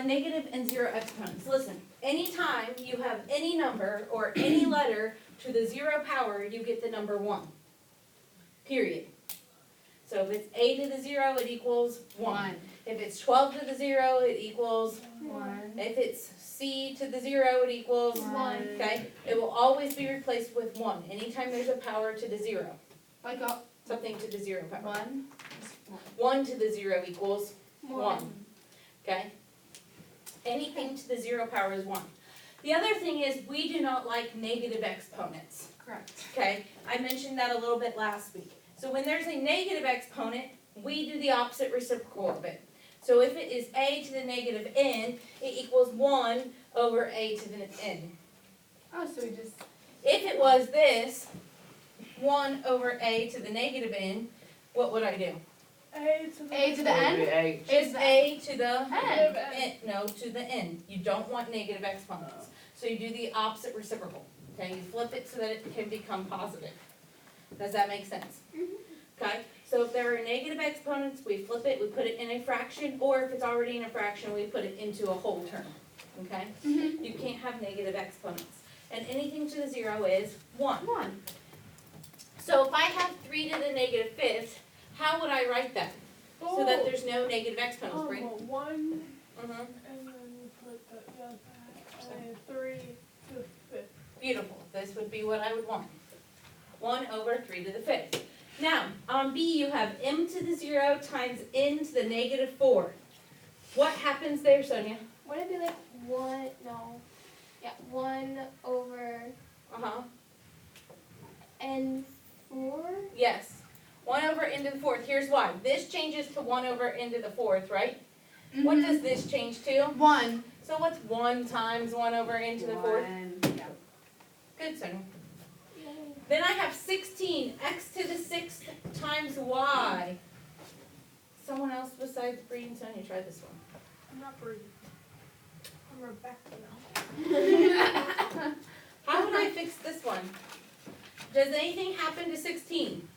negative and zero exponents. Listen, anytime you have any number or any letter to the zero power, you get the number 1. Period. So if it's a to the 0, it equals 1. If it's 12 to the 0, it equals 1. If it's c to the 0, it equals 1. Okay? It will always be replaced with 1. Anytime there's a power to the 0. Like a Something to the 0 power. 1. 1 to the 0 equals 1. 1. Okay? Anything to the 0 power is 1. The other thing is we do not like negative exponents. Correct. Okay? I mentioned that a little bit last week. So when there's a negative exponent, we do the opposite reciprocal of it. So if it is a to the negative n, it equals 1 over a to the n. Oh, so we just. If it was this, 1 over a to the negative n, what would I do? A to the n? Is a to the N. n, no, to the n. You don't want negative exponents. So you do the opposite reciprocal. Okay, you flip it so that it can become positive. Does that make sense? Okay, so if there are negative exponents, we flip it, we put it in a fraction, or if it's already in a fraction, we put it into a whole term. Okay? Mm-hmm. You can't have negative exponents. And anything to the 0 is 1. 1. So if I have 3 to the negative 5th, how would I write that? So that there's no negative exponents. Bree? 1, Mhm. and then you put the other back, and 3 to the 5th. Beautiful. This would be what I would want. 1 over 3 to the 5th. Now, on B you have m to the 0 times n to the negative 4. What happens there, Sonia? Would it be like 1, no, yeah, 1 over Uh-huh. n4? Yes. 1 over n to the 4th. Here's why. This changes to 1 over n to the 4th, right? What does this change to? 1? So what's 1 times 1 over n to the 4th? Yeah. Good, Sonia. Then I have 16, x to the 6th times y. Someone else besides Bree and Sonia try this one. I'm not Bree. I'm Rebecca now. How would I fix this one? Does anything happen to 16?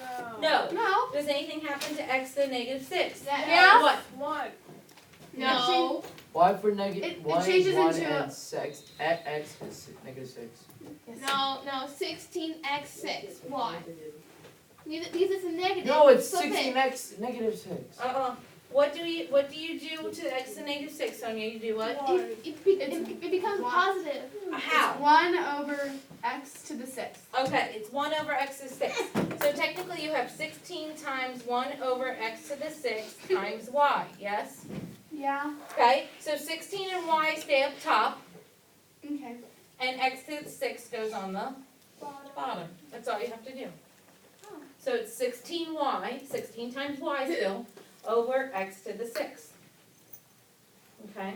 No. No. No. Does anything happen to x to the negative 6? Yeah. What? 1. No. Y for It negative, changes y1 into a- and 6, x is negative 6. No, 16x6. Why? These is a negative. No, it's Flip it. 16x negative 6. What do you do to x to the negative 6, Sonia? You do what? It becomes Why? positive. How? 1 over x to the 6th. Okay, it's 1 over x to the 6. So technically you have 16 times 1 over x to the 6 times y, yes? Yeah. Okay, so 16 and y stay up top, Okay. and x to the 6 goes on the bottom. That's all you have to do. Oh. So it's 16y, 16 times y still, over x to the 6th. Okay?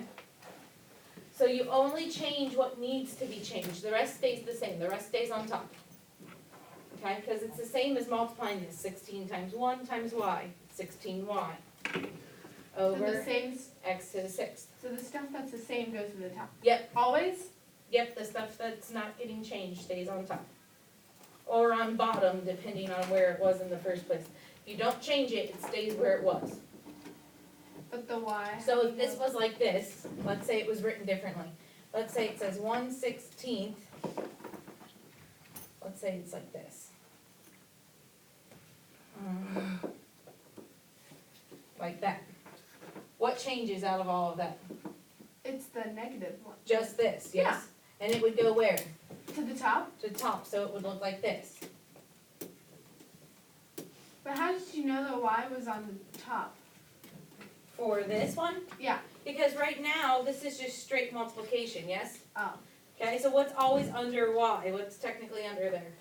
So you only change what needs to be changed. The rest stays the same. The rest stays on top. Okay? Because it's the same as multiplying this. 16 times 1 times y, 16y. So the Over same. x to the 6th. So the stuff that's the same goes to the top. Yep. Always. Yep, the stuff that's not getting changed stays on top. Or on bottom, depending on where it was in the first place. If you don't change it, it stays where it was. But the y. So if this was like this, let's say it was written differently. Let's say it says 1/16. Let's say it's like this. Like that. What changes out of all of that? It's the negative one. Just this, yes? And it would go where? To the top. To the top, so it would look like this. But how did you know the y was on the top? For this one? Yeah. Because right now, this is just straight multiplication, yes? Oh. Okay, so what's always under y? What's technically under there?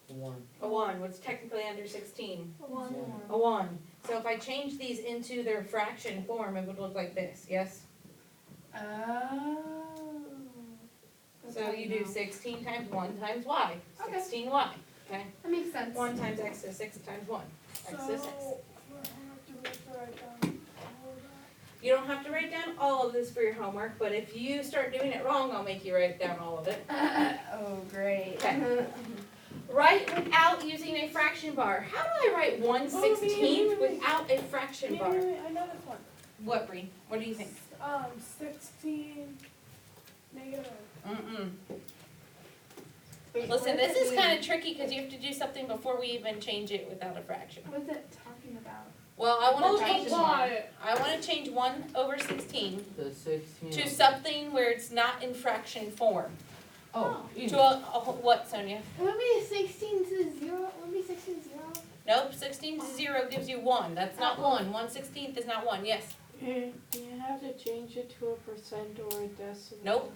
1. A 1. What's technically under 16? 1. A 1. So if I change these into their fraction form, it would look like this, yes? Oh. So you do 16 times 1 times y. Okay. 16y, okay? That makes sense. 1 times x to the 6 times 1. So, X to the 6. we'll have to write down all of that. You don't have to write down all of this for your homework, but if you start doing it wrong, I'll make you write down all of it. Oh, great. Okay. Write without using a fraction bar. How do I write 1/16 without a fraction bar? Wait, I know this one. What, Bree? What do you think? 16 negative. Mm-mm. Wait, Listen, what does this it is mean? kinda tricky, cause you have to do something before we even change it without a fraction. What is it talking about? Well, I wanna change Multiply it. I wanna change 1/16 The 16. to something where it's not in fraction form. Oh, easy. To a what, Sonia? It would be 16 to 0. It would be 16 to 0. Nope, 16 to 0 gives you 1. That's not 1. 1/16 is not 1. Yes. You have to change it to a percent or a decimal. Nope.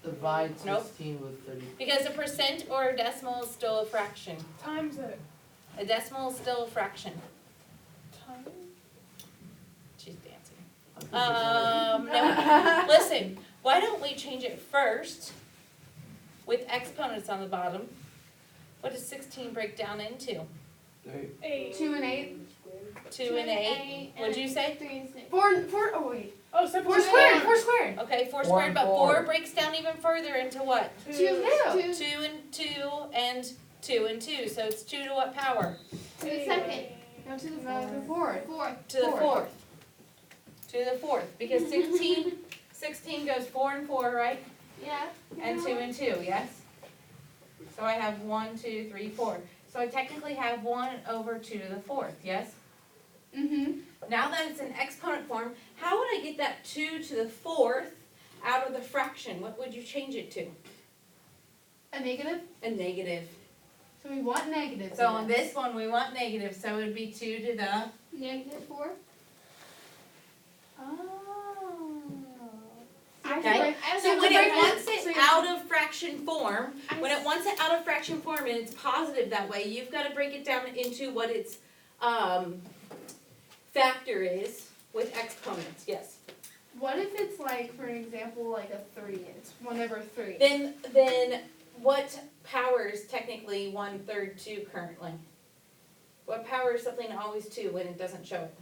Divide Nope. 16 with 30. Because a percent or a decimal is still a fraction. Times it. A decimal is still a fraction. Times. She's dancing. I think it's No. Listen, why don't we change it first with exponents on the bottom? What does 16 break down into? already- 8. 2 and 8. 2 and 8. What'd you say? 3 and 6. 4, oh wait. Oh, so 4 squared, 4 squared. Okay, 4 Four squared, and but four. 4 breaks down even further into what? 2. 2. 2 and 2 and 2 and 2. So it's 2 to what power? To the second. No, to the 4th. 4th. To the Fourth. 4th. To the 4th. Because 16 goes 4 and 4, right? Yeah. And 2 and 2, yes? So I have 1, 2, 3, 4. So I technically have 1/2 to the 4th, yes? Mm-hmm. Now that it's in exponent form, how would I get that 2 to the 4th out of the fraction? What would you change it to? A negative. A negative. So we want negatives. So in on this one, we want negative, so it would be 2 to the, -4. Oh. Okay. I so was when like, it wants so it you- out of fraction form, I when it wants it out of fraction form and it's positive that way, you've gotta break it down into what its, factor is with exponents, yes. What if it's like, for an example, like a 3? It's 1/3. Then what power is technically 1/3 2 currently? What power is something always 2 when it doesn't show it?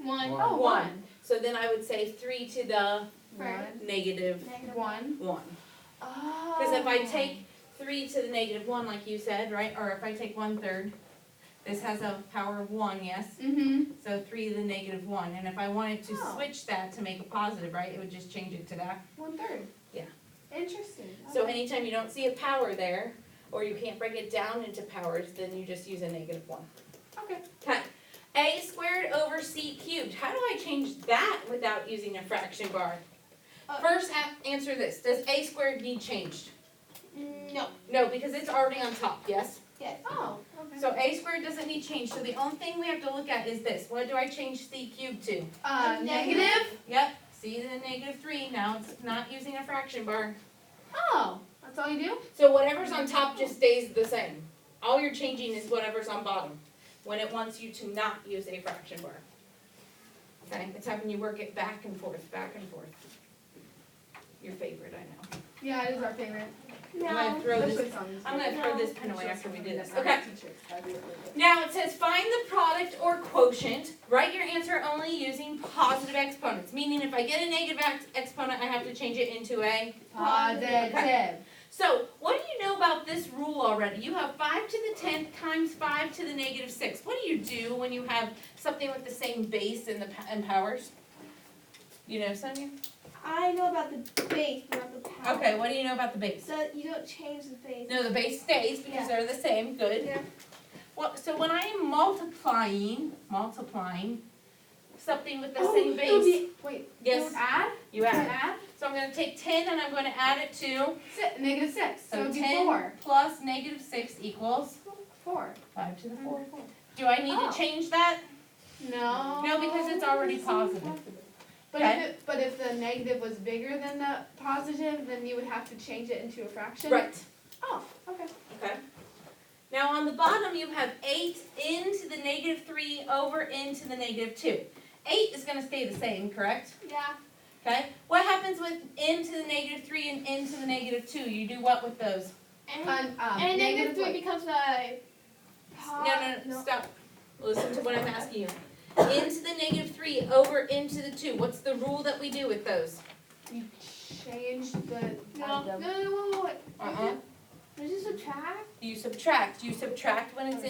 1. One. Oh, 1. So then I would say 3 to the One. negative One. 1. Oh. Because if I take 3 to the negative 1, like you said, right, or if I take 1/3, this has a power of 1, yes? Mm-hmm. So 3 to the negative 1, and if I wanted to Oh. switch that to make a positive, right, it would just change it to that. 1/3. Yeah. Interesting. So Okay. anytime you don't see a power there, or you can't break it down into powers, then you just use a negative 1. Okay. Okay, a squared over c cubed, how do I change that without using a fraction bar? First, answer this, does a squared need changed? No. No, because it's already on top, yes? Yes. Oh, okay. So a squared doesn't need change, so the only thing we have to look at is this, what do I change c cubed to? Negative? Yep, c to the negative 3, now it's not using a fraction bar. Oh, that's all you do? So whatever's on top just stays the same. All you're changing is whatever's on bottom, when it wants you to not use a fraction bar. Okay, it's having you work it back and forth, back and forth. Your favorite, I know. Yeah, it is our favorite. I'm gonna throw this, Especially some- I'm gonna throw this pen away after we do this, okay? Now it says find the product or quotient, write your answer only using positive exponents, meaning if I get a negative exponent, I have to change it into a. Positive. So, what do you know about this rule already? You have 5 to the 10th times 5 to the negative 6. What do you do when you have something with the same base and and powers? You know, Sonia? I know about the base, not the power. Okay, what do you know about the base? So you don't change the base. No, the base stays because they're the same, good. Yeah. Well, so when I am multiplying something with the Oh, same it would base, be- Wait. yes, Add? you add. Add? So I'm gonna take 10 and I'm gonna add it to, Negative 6. So so it'd be 10 4. plus negative 6 equals 4. 5 to the 4th. Do I need Oh. to change that? No. No, because it's already positive. But Okay. if the negative was bigger than the positive, then you would have to change it into a fraction? Right. Oh, okay. Okay. Now on the bottom you have 8 into the negative 3 over into the negative 2. 8 is gonna stay the same, correct? Yeah. Okay? What happens with into the negative 3 and into the negative 2? You do what with those? And, And negative 3 wait. becomes a. No, stop. Listen to what I'm asking you. Into the negative 3 over into the 2. What's the rule that we do with those? You change the. No, the- wait. Uh-uh. Did you subtract? You subtract when it's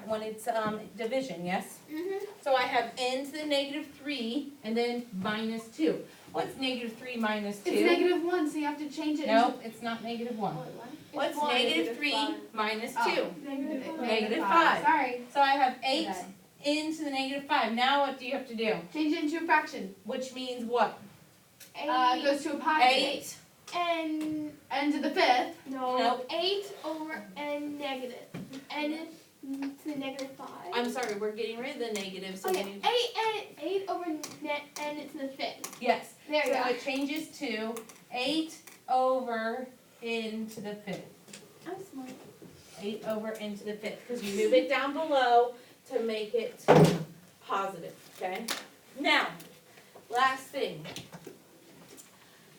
when it's, division, yes? Mm-hmm. So I have n to the negative 3 and then minus 2. What's negative 3 minus 2? It's negative 1, so you have to change it. No, it's not negative 1. Into, what? What's one. negative 3 minus 2? Oh. Negative 5. Sorry. So I have 8 Okay. n to the negative 5. Now what do you have to do? Change it into a fraction. Which means what? Eight. Goes to a positive. 8. N. N to the 5th. No. Nope. 8 over n negative. N to the negative 5. I'm sorry, we're getting rid of the negative, so Okay, we need, 8 over n to the 5th. yes. There you So go. it changes to 8 over n to the 5th. I'm smart. 8 over n to the 5th, because you move it down below to make it positive, okay? Now, last thing.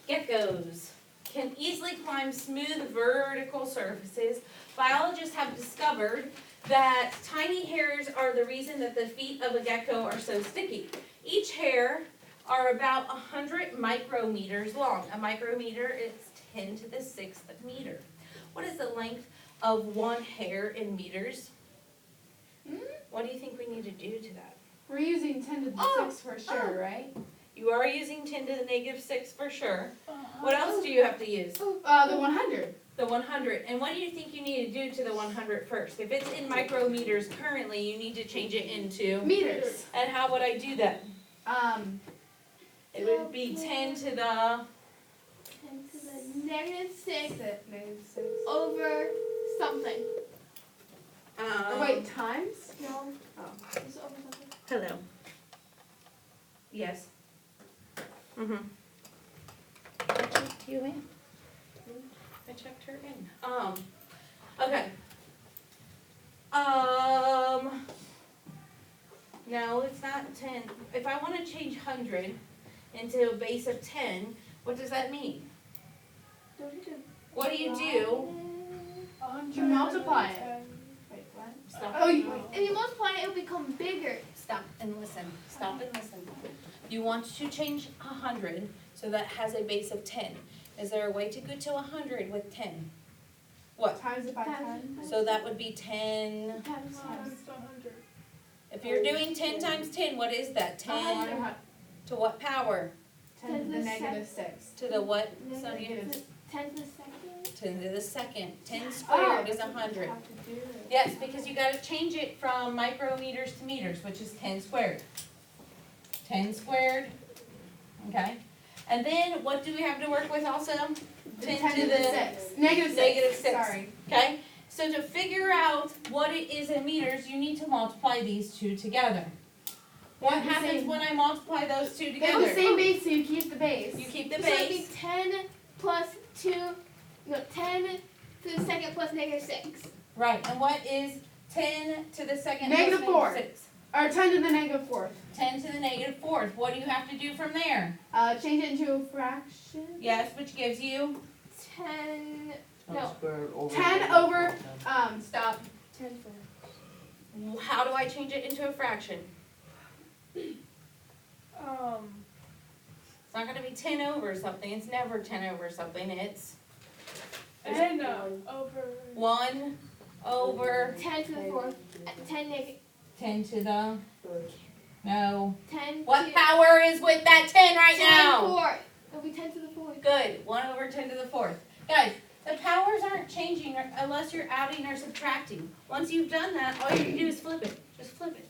Geckos can easily climb smooth vertical surfaces. Biologists have discovered that tiny hairs are the reason that the feet of a gecko are so sticky. Each hair are about 100 micrometers long. A micrometer is 10 to the 6th meter. What is the length of one hair in meters? What do you think we need to do to that? We're using 10 to the Oh, 6 for sure, right? You are using 10 to the negative 6 for sure. Uh-huh. What else do you have to use? The 100. The 100. And what do you think you need to do to the 100 first? If it's in micrometers currently, you need to change it into. Meters. And how would I do that? It It would be 10 to the. 10 to the negative 6 negative 6. over something. Or wait, times? No. Oh. It's over something. Hello. Yes. Mm-hmm. I checked you in. I checked her in. Okay. No, it's not 10. If I want to change 100 into a base of 10, what does that mean? Don't you do? What do you do? 100 You multiply it. and 10. Wait, what? Stop. Oh, you. If you multiply it, it'll become bigger. Stop and listen. Stop and listen. You want to change 100 so that has a base of 10. Is there a way to go to 100 with 10? What? Times it by Times. 10. So that would be 10. Times Times 100. If you're doing 10 times 10, what is that? 10 to what power? 10 to the negative 6. To the what, Sonia? Negative. 10 to the second. 10 to the second. 10 squared is 100. Have to do it. Yes, because you gotta change it from micrometers to meters, which is 10 squared. 10 squared, okay? And then what do we have to work with also? 10 to the 6. Negative 6. Negative 6. Sorry. Okay, so to figure out what it is in meters, you need to multiply these two together. What They're the happens same. when I multiply those two They have together? the same base, so you keep the base. You keep the So it'd be base, 10 plus 2, no, 10 to the second plus negative 6. right, and what is 10 to the second plus Negative 4. 6? Or 10 to the negative 4th. 10 to the negative 4th, what do you have to do from there? Change it into a fraction. Yes, which gives you, 10, 10 No. squared over. 10 over, stop. 10 for. how do I change it into a fraction? It's not gonna be 10 over something, it's never 10 over something, it's And over. 1 over 10 to the 4th. 10 negative. 10 to the, no. 10 What to. power is with that 10 right 10 now? 4th. It'll be 10 to the 4th. Good, 1 over 10 to the 4th. Guys, the powers aren't changing unless you're adding or subtracting. Once you've done that, all you do is flip it. Just flip it.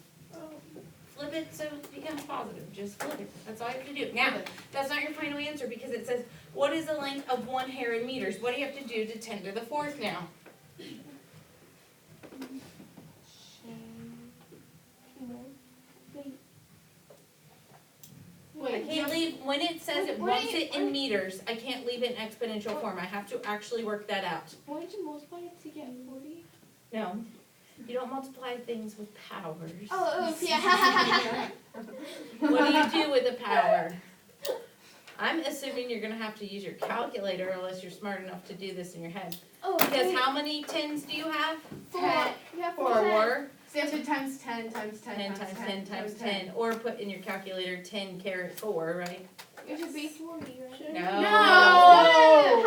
Flip it so it becomes positive. Just flip it. That's all you have to do. Now, that's not your final answer because it says, what is the length of one hair in meters? What do you have to do to 10 to the 4th now? I Wait, can't leave, when it says it Wait, wants it in wait. meters, I can't leave it in exponential form. I have to actually work that out. Why did you multiply it to get 40? No, you don't multiply things with powers. Oh, yeah. What do you do with a power? I'm assuming you're gonna have to use your calculator unless you're smart enough to do this in your head. Oh, Because wait. how many tens do you have? 4. 10. You have 4. 4. So you have to times 10 times 10 10 times 10 times 10. Or put in your calculator 10 carrot 4, right? It should be 40, right? No. No!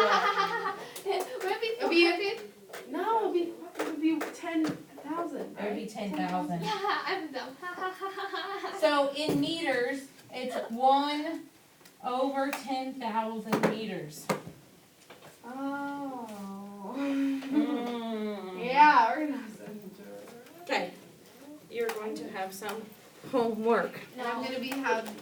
Would it be It'll be- 400? 10,000, It would be right? 10,000. Yeah, I'm dumb. So in meters, it's 1/10,000 meters. Oh. Mm. Yeah, we're gonna have to. Okay, you're going to have some homework. And I'm gonna be having